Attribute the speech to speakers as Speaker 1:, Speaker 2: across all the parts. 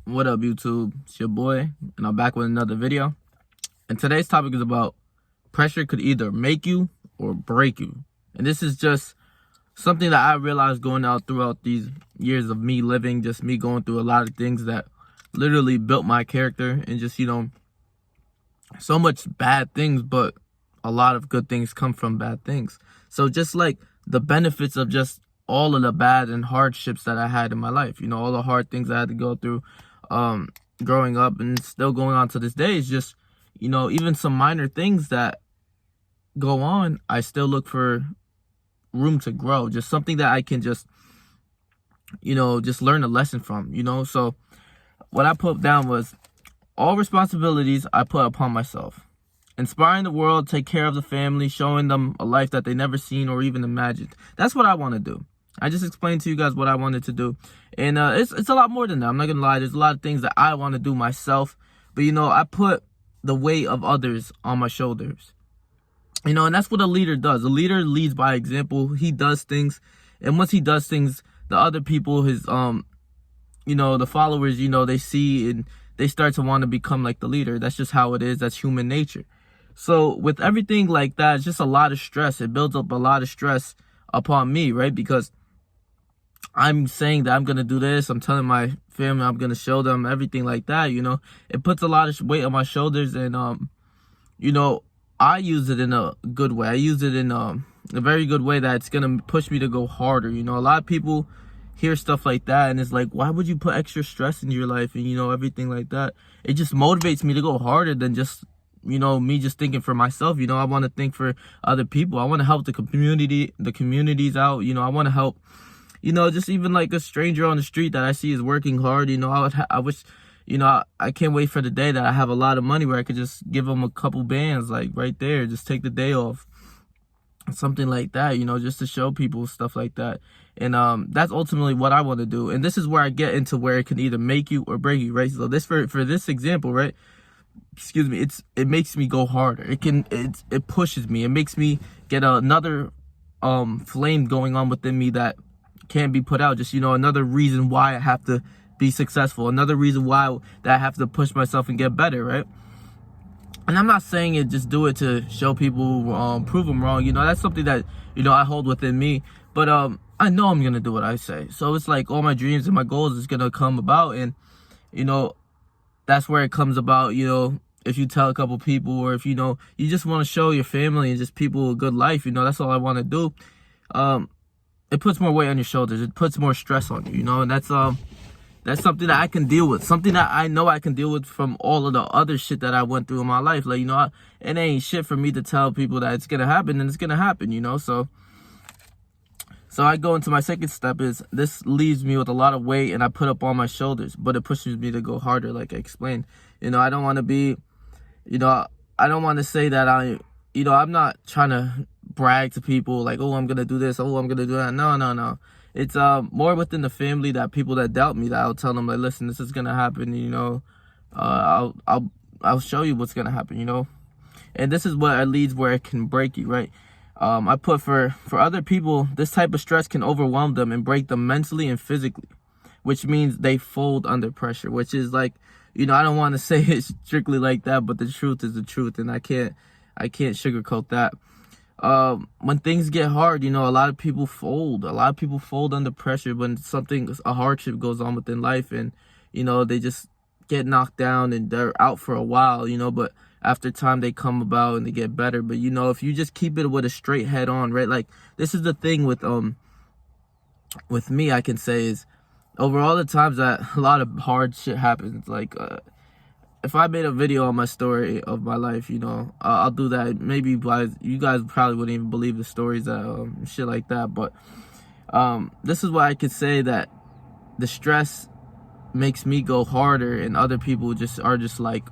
Speaker 1: What up, YouTube? It's your boy, and I'm back with another video. And today's topic is about pressure could either make you or break you. And this is just something that I realized going out throughout these years of me living, just me going through a lot of things that literally built my character, and just, so much bad things, but a lot of good things come from bad things. So just like the benefits of just all of the bad and hardships that I had in my life, all the hard things I had to go through growing up and still going on to this day, is just, even some minor things that go on, I still look for room to grow, just something that I can just, just learn a lesson from, So what I put down was all responsibilities I put upon myself. Inspiring the world, take care of the family, showing them a life that they never seen or even imagined. That's what I want to do. I just explained to you guys what I wanted to do. And it's a lot more than that. I'm not going to lie. There's a lot of things that I want to do myself. But, I put the weight of others on my shoulders. And that's what a leader does. A leader leads by example. He does things. And once he does things, the other people, his, the followers, they see and they start to want to become like the leader. That's just how it is. That's human nature. So with everything like that, it's just a lot of stress. It builds up a lot of stress upon me, right? Because I'm saying that I'm going to do this. I'm telling my family I'm going to show them everything like that, It puts a lot of weight on my shoulders. And, I use it in a good way. I use it in a very good way that it's going to push me to go harder. A lot of people hear stuff like that and it's like, why would you put extra stress into your life and, everything like that? It just motivates me to go harder than just, me just thinking for myself. I want to think for other people. I want to help the communities out. I want to help, just even like a stranger on the street that I see is working hard. I wish, I can't wait for the day that I have a lot of money where I could just give them a couple bands, like right there, just take the day off, something like that, just to show people stuff like that. And that's ultimately what I want to do. And this is where I get into where it can either make you or break you, right? So this, for this example, right, excuse me, it makes me go harder. It pushes me. It makes me get another flame going on within me that can't be put out. Just, another reason why I have to be successful, another reason why that I have to push myself and get better, right? And I'm not saying it just do it to show people, prove them wrong. That's something that, I hold within me. But I know I'm going to do what I say. So it's like all my dreams and my goals is going to come about. And, that's where it comes about, if you tell a couple people, or if, you just want to show your family and just people a good life, that's all I want to do. It puts more weight on your shoulders. It puts more stress on you, and that's something that I can deal with. Something that I know I can deal with from all of the other shit that I went through in my life. Like, it ain't shit for me to tell people that it's going to happen, and it's going to happen, So I go into my second step is this leaves me with a lot of weight and I put up on my shoulders, but it pushes me to go harder, like I explained. I don't want to be, I don't want to say that I'm not trying to brag to people like, oh, I'm going to do this, oh, I'm going to do that. No. It's more within the family, that people that doubt me, that I'll tell them like, listen, this is going to happen, I'll show you what's going to happen, And this is what leads where it can break you, right? I put for other people, this type of stress can overwhelm them and break them mentally and physically, which means they fold under pressure, which is like, I don't want to say it strictly like that, but the truth is the truth, and I can't sugarcoat that. When things get hard, a lot of people fold. A lot of people fold under pressure when a hardship goes on within life, and, they just get knocked down and they're out for a while, but after time they come about and they get better. But, if you just keep it with a straight head on, right? Like, this is the thing with me, I can say, is over all the times that a lot of hard shit happens, like, if I made a video on my story of my life, I'll do that. Maybe you guys probably wouldn't even believe the stories that shit like that. But this is why I could say that the stress makes me go harder, and other people are just like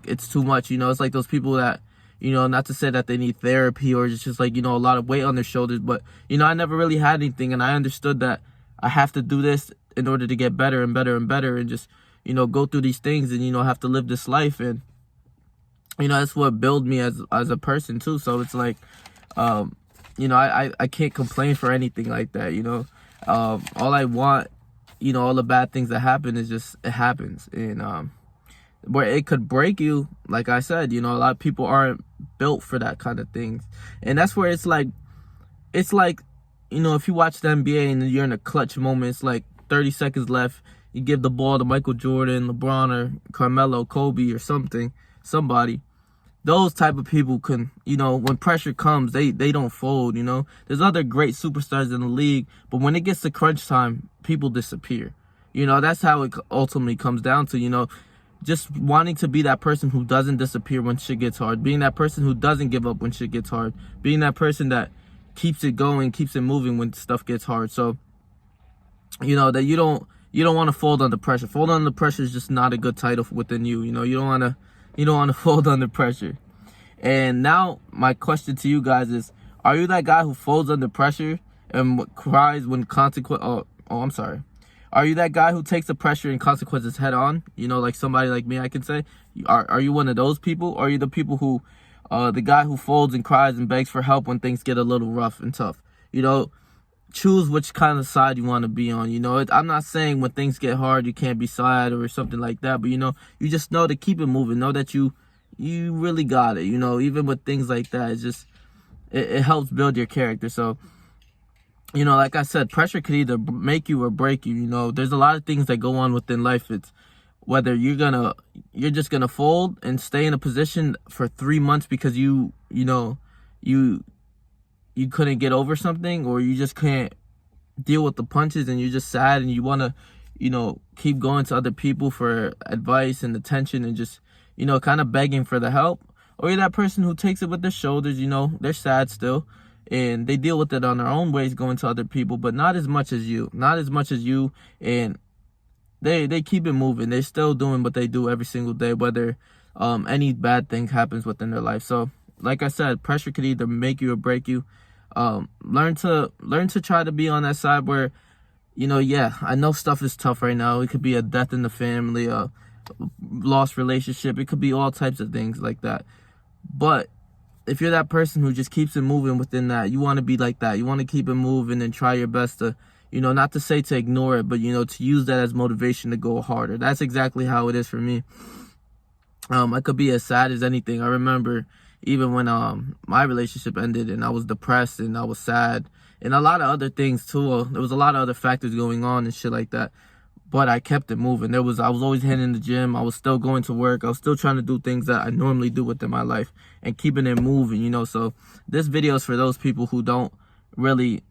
Speaker 1: it's too much. It's like those people that, not to say that they need therapy or just like, a lot of weight on their shoulders, but I never really had anything, and I understood that I have to do this in order to get better and better and better, and just go through these things, and have to live this life. And that's what built me as a person too. So it's like, I can't complain for anything like that. All I want you know, all the bad things that happen is just, it happens. And where it could break you, like I said, you know, a lot of people aren't built for that kind of things. And that's where it's like, you know, if you watch the NBA and you're in a clutch moment, it's like 30 seconds left, you give the ball to Michael Jordan, LeBron, or Carmelo, Kobe, or somebody. Those type of people can, you know, when pressure comes, they don't fold, you know. There's other great superstars in the league, but when it gets to crunch time, people disappear. You know, that's how it ultimately comes down to, you know, just wanting to be that person who doesn't disappear when shit gets hard, being that person who doesn't give up when shit gets hard, being that person that keeps it going, keeps it moving when stuff gets hard. So, you know, that you don't want to fold under pressure. Fold under pressure is just not a good title within you. You know, you don't want to fold under pressure. And now my question to you guys is, are you that guy who folds under pressure and cries when Are you that guy who takes the pressure and consequences head on? You know, like somebody like me, I can say. Are you one of those people? Or are you the people who, the guy who folds and cries and begs for help when things get a little rough and tough? You know, choose which kind of side you want to be on. You know, I'm not saying when things get hard, you can't be sad or something like that. But, you know, you just know to keep it moving. Know that you really got it. You know, even with things like that, it's just, it helps build your character. So, you know, like I said, pressure could either make you or break you. You know, there's a lot of things that go on within life. It's whether you're just gonna fold and stay in a position for 3 months because you couldn't get over something, or you just can't deal with the punches and you're just sad and you want to, you know, keep going to other people for advice and attention and just, you know, kind of begging for the help. Or you're that person who takes it with their shoulders. You know, they're sad still, and they deal with it on their own ways, going to other people, but not as much as you. And they keep it moving. They're still doing what they do every single day, whether any bad thing happens within their life. So, like I said, pressure could either make you or break you. Learn to try to be on that side where, you know, yeah, I know stuff is tough right now. It could be a death in the family, a lost relationship. It could be all types of things like that. But if you're that person who just keeps it moving within that, you want to be like that. You want to keep it moving and try your best to, you know, not to say to ignore it, but, you know, to use that as motivation to go harder. That's exactly how it is for me. I could be as sad as anything. I remember even when my relationship ended and I was depressed and I was sad and a lot of other things too. There was a lot of other factors going on and shit like that. But I kept it moving. I was always heading to the gym. I was still going to work. I was still trying to do things that I normally do within my life and keeping it moving, you know. So this video is for those people who don't really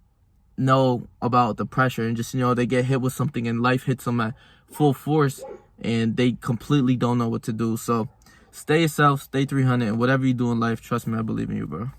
Speaker 1: know about the pressure and just, you know, they get hit with something and life hits them at full force and they completely don't know what to do. So stay yourself, stay 300, and whatever you do in life, trust me, I believe in you, bro.